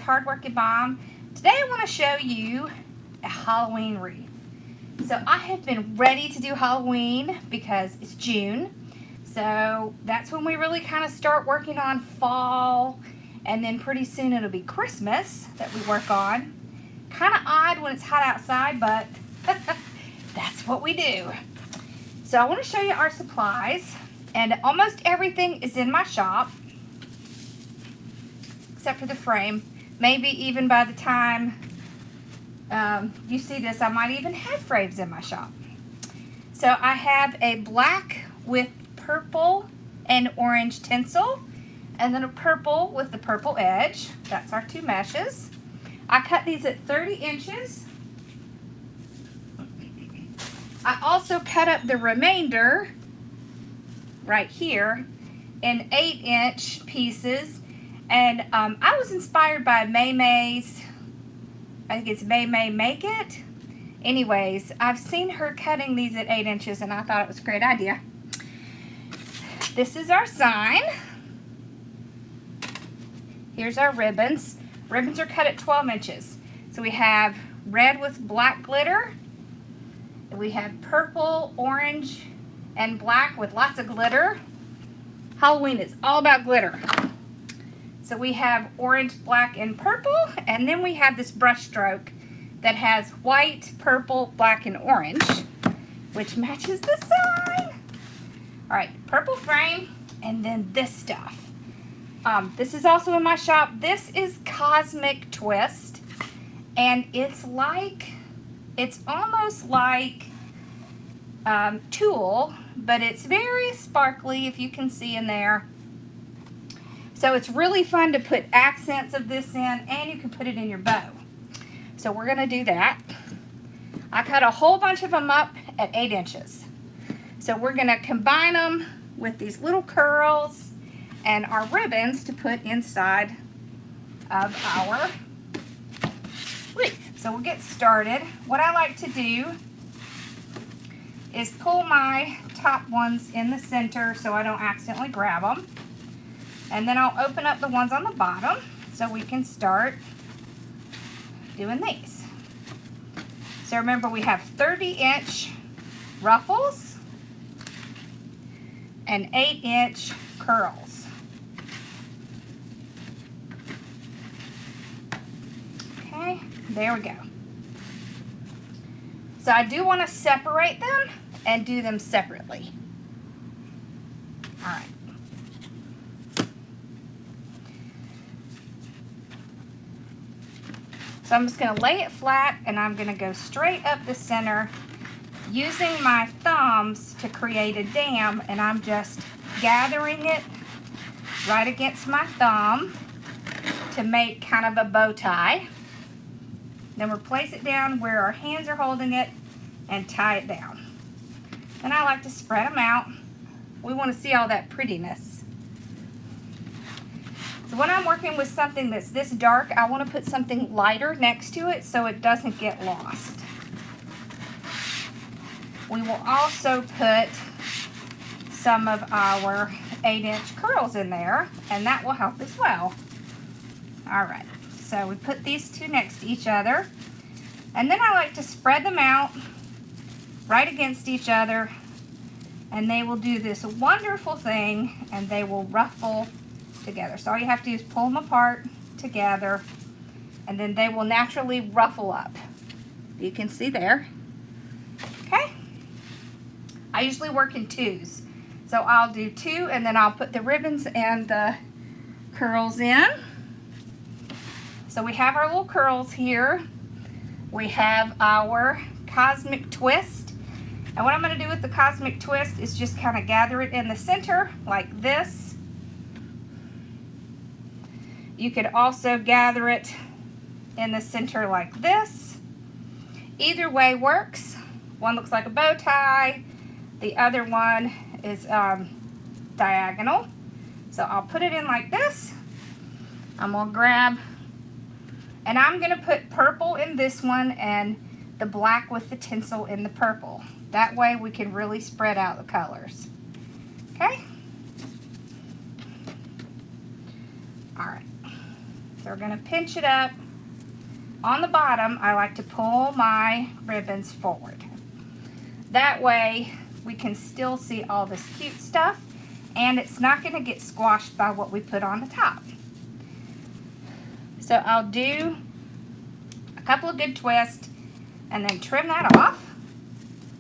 Hardworking Mom. Today I want to show you a Halloween wreath. So I have been ready to do Halloween because it's June. So that's when we really kind of start working on fall, and then pretty soon it'll be Christmas that we work on. Kind of odd when it's hot outside, but that's what we do. So I want to show you our supplies, and almost everything is in my shop except for the frame. Maybe even by the time you see this, I might even have frames in my shop. So I have a black with purple and orange tinsel, and then a purple with the purple edge. That's our two meshes. I cut these at 30 inches. I also cut up the remainder right here in 8-inch pieces. And I was inspired by May's, I think it's May Make It. Anyways, I've seen her cutting these at 8 inches and I thought it was a great idea. This is our sign. Here's our ribbons. Ribbons are cut at 12 inches. So we have red with black glitter. We have purple, orange, and black with lots of glitter. Halloween is all about glitter. So we have orange, black, and purple, and then we have this brush stroke that has white, purple, black, and orange, which matches the sign. All right, purple frame, and then this stuff. This is also in my shop. This is Cosmic Twist, and it's almost like tulle, but it's very sparkly, if you can see in there. So it's really fun to put accents of this in, and you can put it in your bow. So we're going to do that. I cut a whole bunch of them up at 8 inches. So we're going to combine them with these little curls and our ribbons to put inside of our wreath. So we'll get started. What I like to do is pull my top ones in the center so I don't accidentally grab them. And then I'll open up the ones on the bottom so we can start doing these. So remember, we have 30-inch ruffles and 8-inch curls. Okay, there we go. So I do want to separate them and do them separately. All right. So I'm just going to lay it flat, and I'm going to go straight up the center using my thumbs to create a dam, and I'm just gathering it right against my thumb to make kind of a bow tie. Then we'll place it down where our hands are holding it and tie it down. Then I like to spread them out. We want to see all that prettiness. So when I'm working with something that's this dark, I want to put something lighter next to it so it doesn't get lost. We will also put some of our 8-inch curls in there, and that will help as well. All right, so we put these two next to each other, and then I like to spread them out right against each other, and they will do this wonderful thing, and they will ruffle together. So all you have to do is pull them apart together, and then they will naturally ruffle up. You can see there. Okay. I usually work in twos. So I'll do two, and then I'll put the ribbons and the curls in. So we have our little curls here. We have our Cosmic Twist. And what I'm going to do with the Cosmic Twist is just kind of gather it in the center like this. You could also gather it in the center like this. Either way works. One looks like a bow tie. The other one is diagonal. So I'll put it in like this. I'm going to grab, and I'm going to put purple in this one and the black with the tinsel in the purple. That way we can really spread out the colors. Okay? All right. So we're we're going to pinch it up. On the bottom, I like to pull my ribbons forward. That way, we can still see all this cute stuff, and it's not going to get squashed by what we put on the top. So I'll do a couple of good twists, and then trim that off,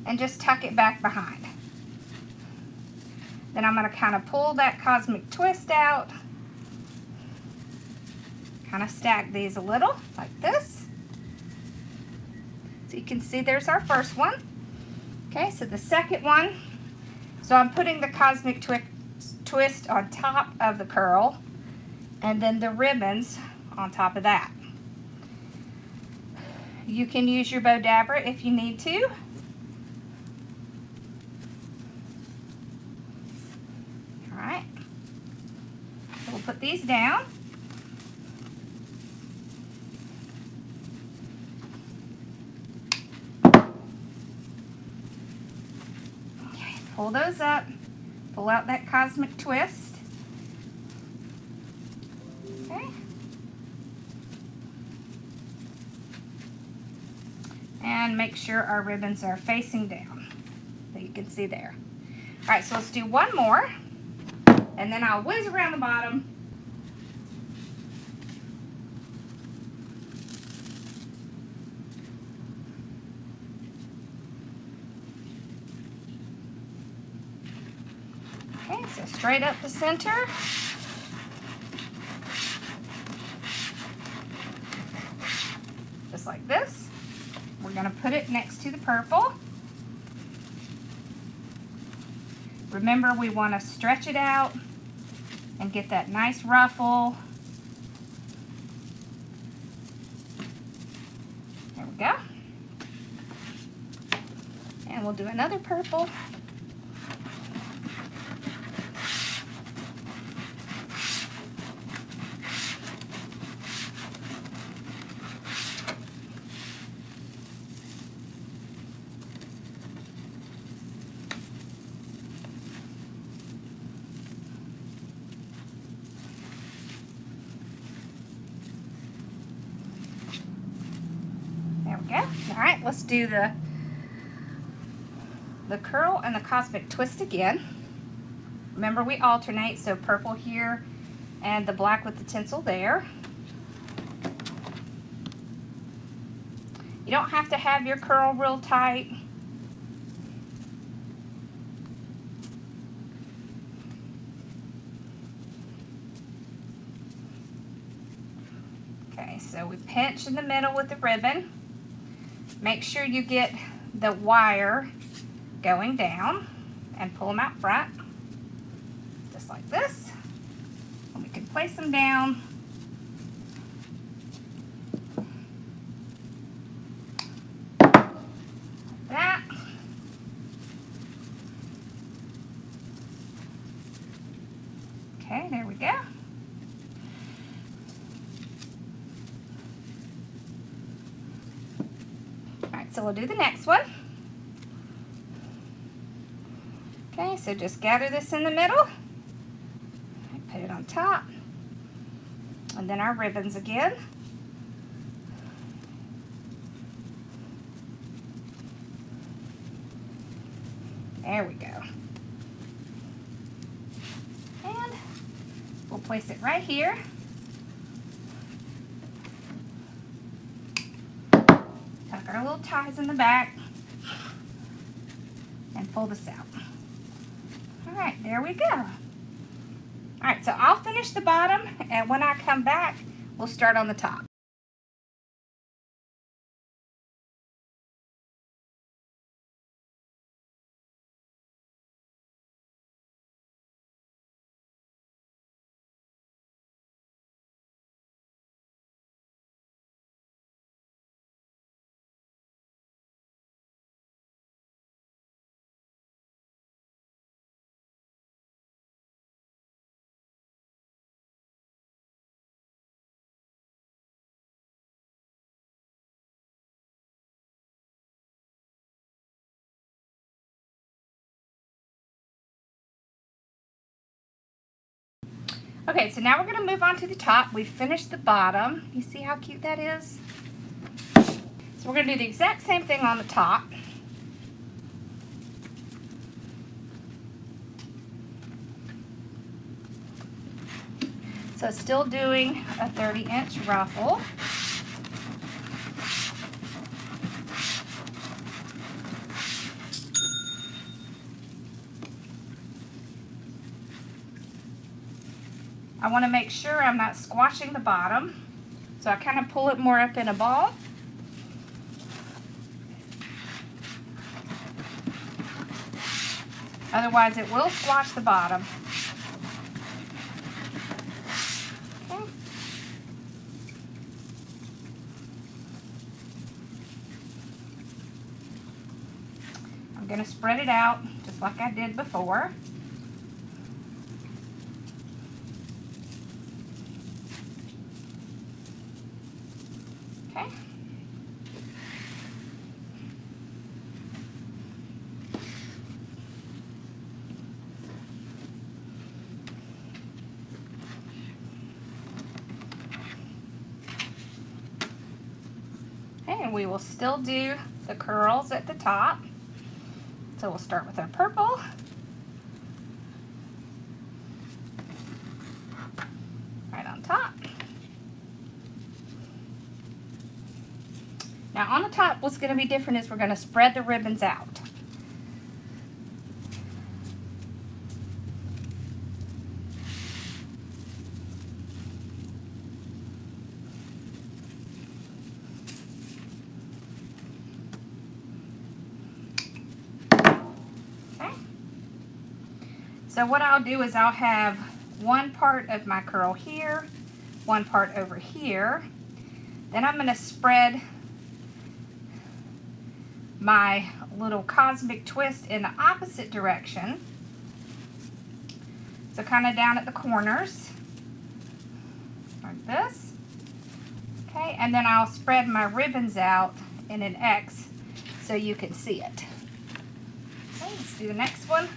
and just tuck it back behind. Then I'm going to kind of pull that cosmic twist out, kind of stack these a little like this. So you can see there's our first one. Okay, so the second one, so I'm putting the cosmic twist on top of the curl, and then the ribbons on top of that. You can use your bow dabber if you need to. All right, so we'll put these down. Pull those up, pull out that cosmic twist. Okay. And make sure our ribbons are facing down, so you can see there. All right, so let's do one more, and then I'll whiz around the bottom. Okay, so straight up the center. Just like this. We're going to put it next to the purple. Remember, we want to stretch it out and get that nice ruffle. There we go. And we'll do another purple. All right, let's do the curl and the cosmic twist again. Remember, we alternate, so purple here and the black with the tinsel there. You don't have to have your curl real tight. Okay, so we pinch in the middle with the ribbon. Make sure you get the wire going down and pull them out front, just like this. And we can place them down. Like that. Okay, there we go. So we'll do the next one. Okay, so just gather this in the middle, put it on top, and then our ribbons again. There we go. And we'll place it right here. Tuck our little ties in the back and pull this out. All right, there we go. All right, so I'll finish the bottom, and when I come back, we'll start on the top. Okay, so now we're going to move on to the top. We've finished the bottom. You see how cute that is? So we're going to do the exact same thing on the top. So still doing a 30-inch ruffle. I want to make sure I'm not squashing the bottom, so I kind of pull it more up in a ball. Otherwise it will squash the bottom. Okay. I'm going to spread it out just like I did before. Okay. And we will still do the curls at the top. So we'll start with our purple. Right on top. Now on the top, what's going to be different is we're going to spread the ribbons out. So what I'll do is I'll have one part of my curl here, one part over here. Then I'm going to spread my little cosmic twist in the opposite direction. So kind of down at the corners, like this. Okay, and then I'll spread my ribbons out in an X so you can see it. Okay, let's do the next one.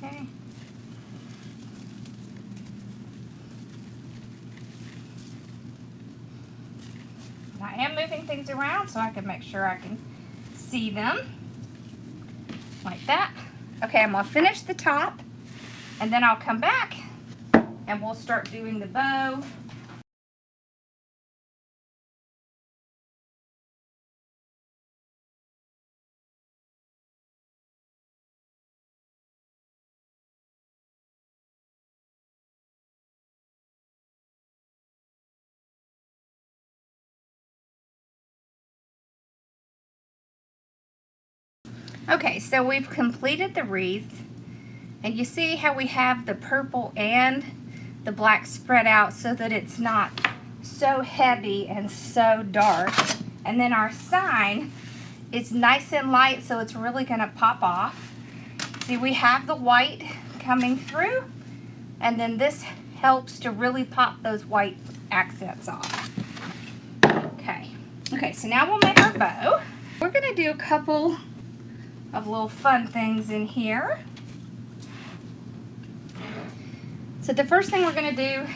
Okay. I am moving things around so I can make sure I can see them. Like that. Okay, I'm going to finish the top and then I'll come back and we'll start doing the bow. Okay, so we've completed the wreath, and you see how we have the purple and the black spread out so that it's not so heavy and so dark. And then our sign is nice and light, so it's really going to pop off. See, we have the white coming through, and then this helps to really pop those white accents off. Okay, so now we'll make our bow. We're going to do a couple of little fun things in here. So the first thing we're going to do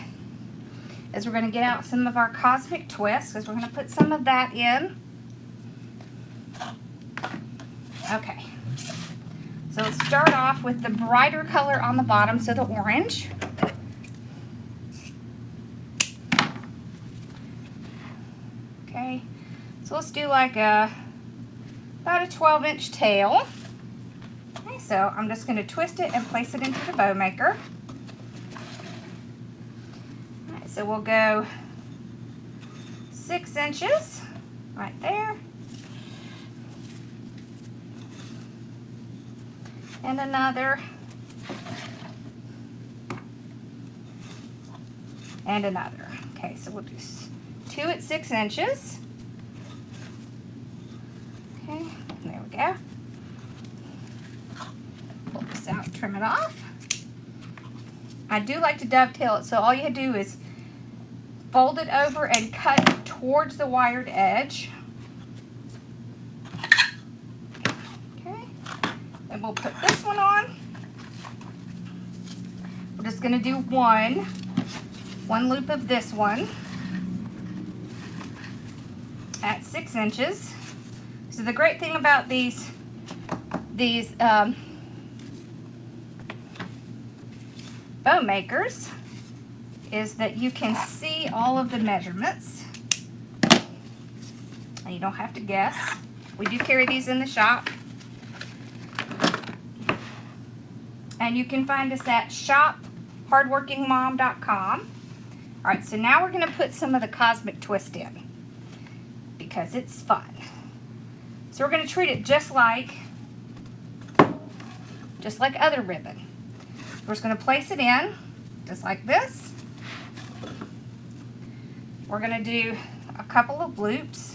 is we're going to get out some of our cosmic twists, because we're going to put some of that in. Okay, so let's start off with the brighter color on the bottom, so the orange. Okay, so let's do like about a 12-inch tail. Okay, so I'm just going to twist it and place it into the bow maker. All right, so we'll go 6 inches right there. And another. And another. Okay, so we'll do 2 at 6 inches. Okay, there we go. Pull this out, trim it off. I do like to dovetail it, so all you do is fold it over and cut towards the wired edge. Okay, and we'll put this one on. We're just going to do one loop of this one at 6 inches. So the great thing about these bow makers is that you can see all of the measurements and you don't have to guess. We do carry these in the shop, and you can find us at shop.hardworkingmom.com. Alright, so now we're going to put some of the cosmic twist in because it's fun. So we're going to treat it just like other ribbon. We're just going to place it in just like this. We're going to do a couple of loops.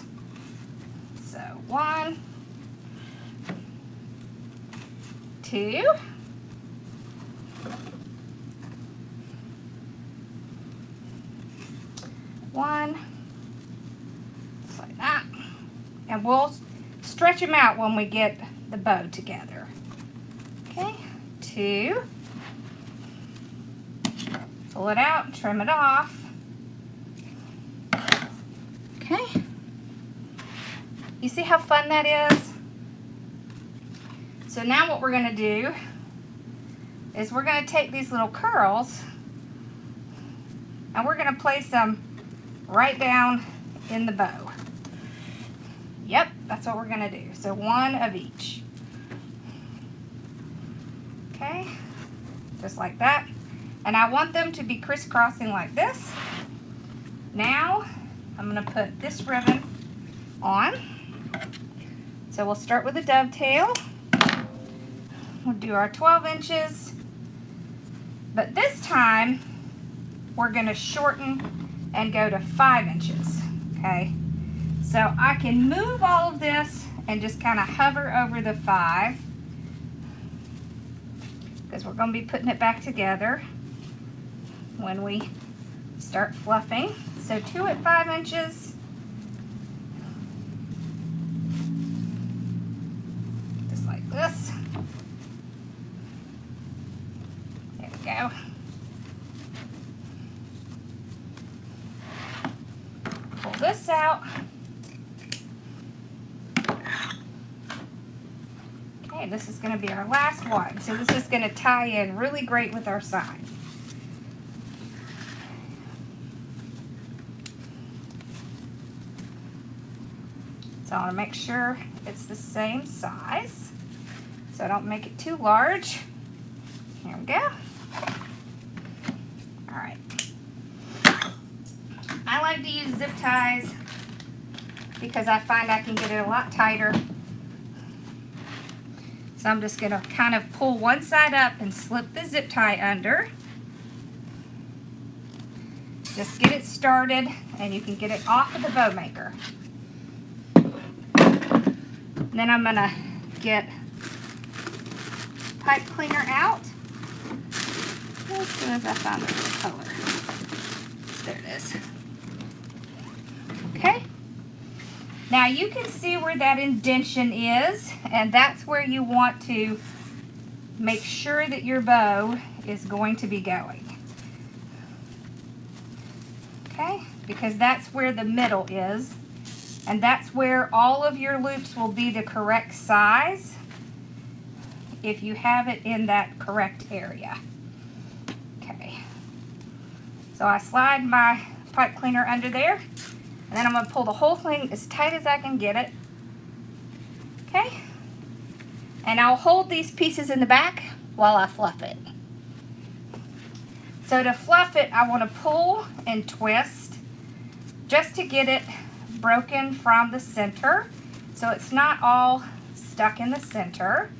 So 1, 2, 1, just like that. And we'll stretch them out when we get the bow together. Okay, 2. Pull it out, trim it off. Okay. You see how fun that is? So now what we're going to do is we're going to take these little curls and we're going to place them right down in the bow. Yep, that's what we're going to do. So 1 of each. Okay, just like that. And I want them to be crisscrossing like this. Now, I'm going to put this ribbon on. So we'll start with a dovetail. We'll do our 12 inches. But this time, we're going to shorten and go to 5 inches. Okay, so I can move all of this and just kind of hover over the 5 because we're going to be putting it back together when we start fluffing. So 2 at 5 inches. Just like this. There we go. Pull this out. Okay, this is going to be our last one. So this is going to tie in really great with our sign. So I want to make sure it's the same size, so I don't make it too large. Here we go. All right. I like to use zip ties because I find I can get it a lot tighter. So I'm just going to kind of pull one side up and slip the zip tie under. Just get it started and you can get it off of the bow maker. Then I'm going to get pipe cleaner out as soon as I find the color. There it is. Okay. Now you can see where that indentation is, and that's where you want to make sure that your bow is going to be going. Okay, because that's where the middle is. And that's where all of your loops will be the correct size if you have it in that correct area. Okay. So I slide my pipe cleaner under there, and then I'm going to pull the whole thing as tight as I can get it. Okay. And I'll hold these pieces in the back while I fluff it. So to fluff it, I want to pull and twist just to get it broken from the center, so it's not all stuck in the center.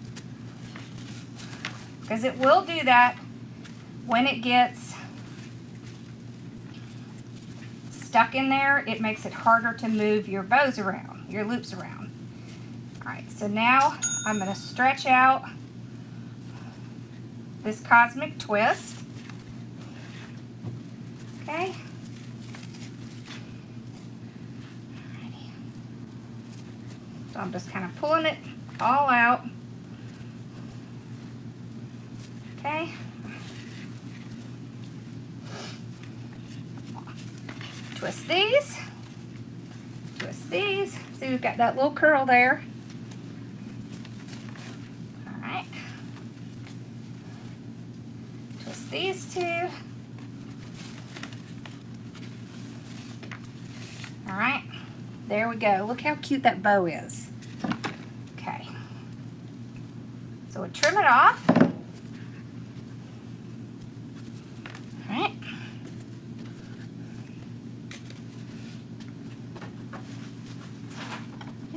because it will do that when it gets stuck in there. It makes it harder to move your bows around, your loops around. All right, so now I'm going to stretch out this cosmic twist. Okay. Alrighty. So I'm just kind of pulling it all out. Okay. Twist these. Twist these. See, we've got that little curl there. All right. Twist these two. All right. There we go. Look how cute that bow is. Okay. So we'll trim it off.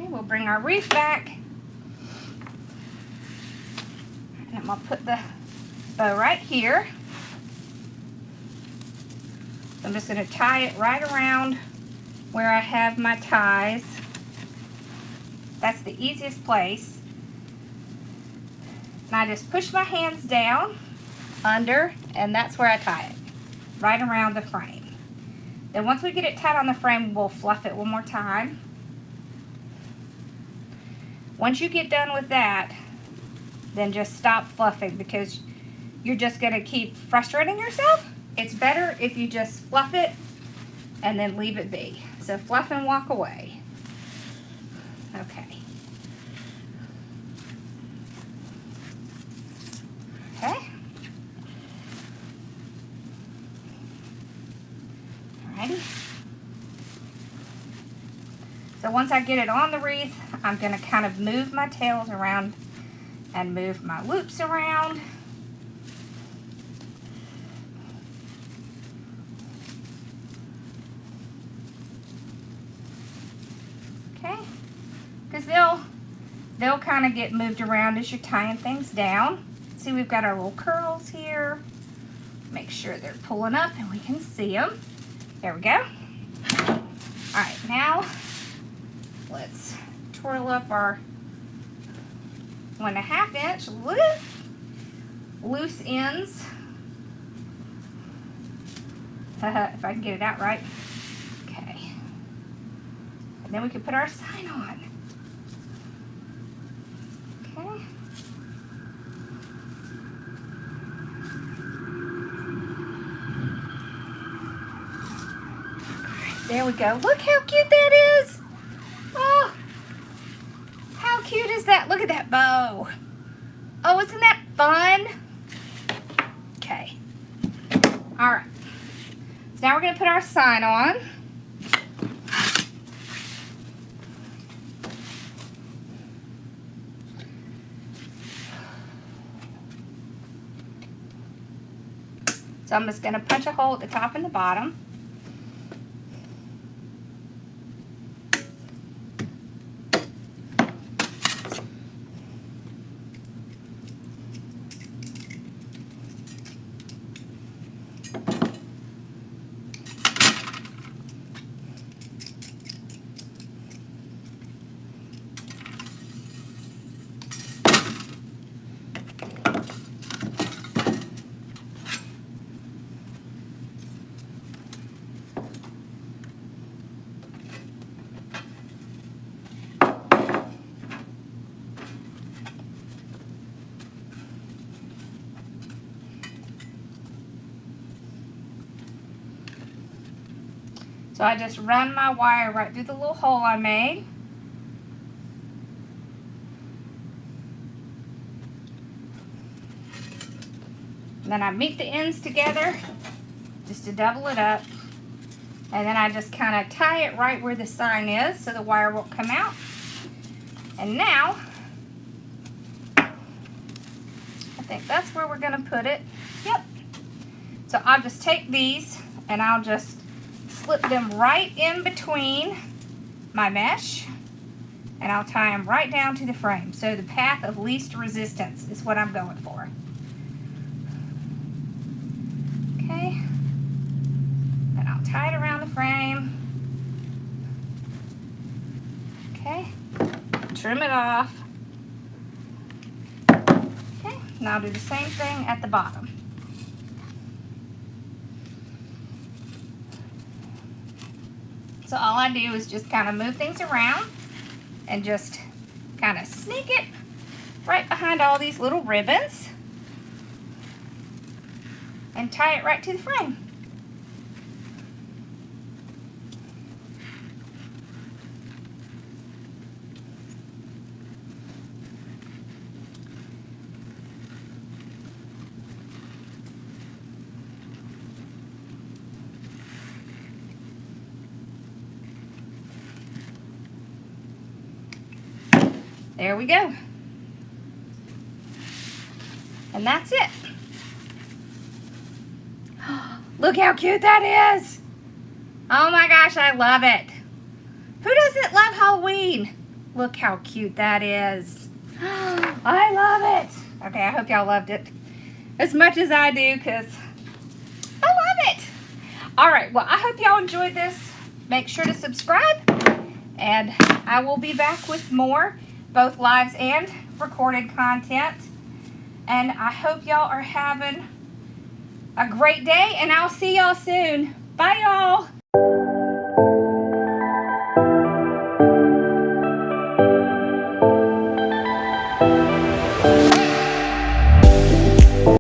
We'll bring our wreath back, and I'm going to put the bow right here. I'm just going to tie it right around where I have my ties. That's the easiest place. And I just push my hands down under, and that's where I tie it, right around the frame. Then once we get it tied on the frame, we'll fluff it one more time. Once you get done with that, then just stop fluffing, because you're just going to keep frustrating yourself. It's better if you just fluff it and then leave it be. So fluff and walk away. Okay. Okay. Alrighty. So once I get it on the wreath, I'm going to kind of move my tails around and move my loops around. Okay, because they'll kind of get moved around as you're tying things down. See, we've got our little curls here. Make sure they're pulling up and we can see them. There we go. All right, now let's twirl up our 1.5 inch loose ends. If I can get it out right. Okay. And then we can put our sign on. Okay. There we go. Look how cute that is. Oh, how cute is that? Look at that bow. Oh, isn't that fun? Okay. All right. So now we're going to put our sign on. So I'm just going to punch a hole at the top and the bottom. So I just run my wire right through the little hole I made. And then I meet the ends together just to double it up. And then I just kind of tie it right where the sign is so the wire won't come out. And now, I think that's where we're going to put it. Yep. So I'll just take these and I'll just slip them right in between my mesh, and I'll tie them right down to the frame. So the path of least resistance is what I'm going for. Okay. And I'll tie it around the frame. Okay. Trim it off. Okay. Now I'll do the same thing at the bottom. So all I do is just kind of move things around and just kind of sneak it right behind all these little ribbons and tie it right to the frame. There we go. And that's it. Look how cute that is. Oh my gosh, I love it. Who doesn't love Halloween? Look how cute that is. I love it. Okay, I hope y'all loved it as much as I do, because I love it. All right, well, I hope y'all enjoyed this. Make sure to subscribe, and I will be back with more, both lives and recorded content. And I hope y'all are having a great day, and I'll see y'all soon. Bye, y'all.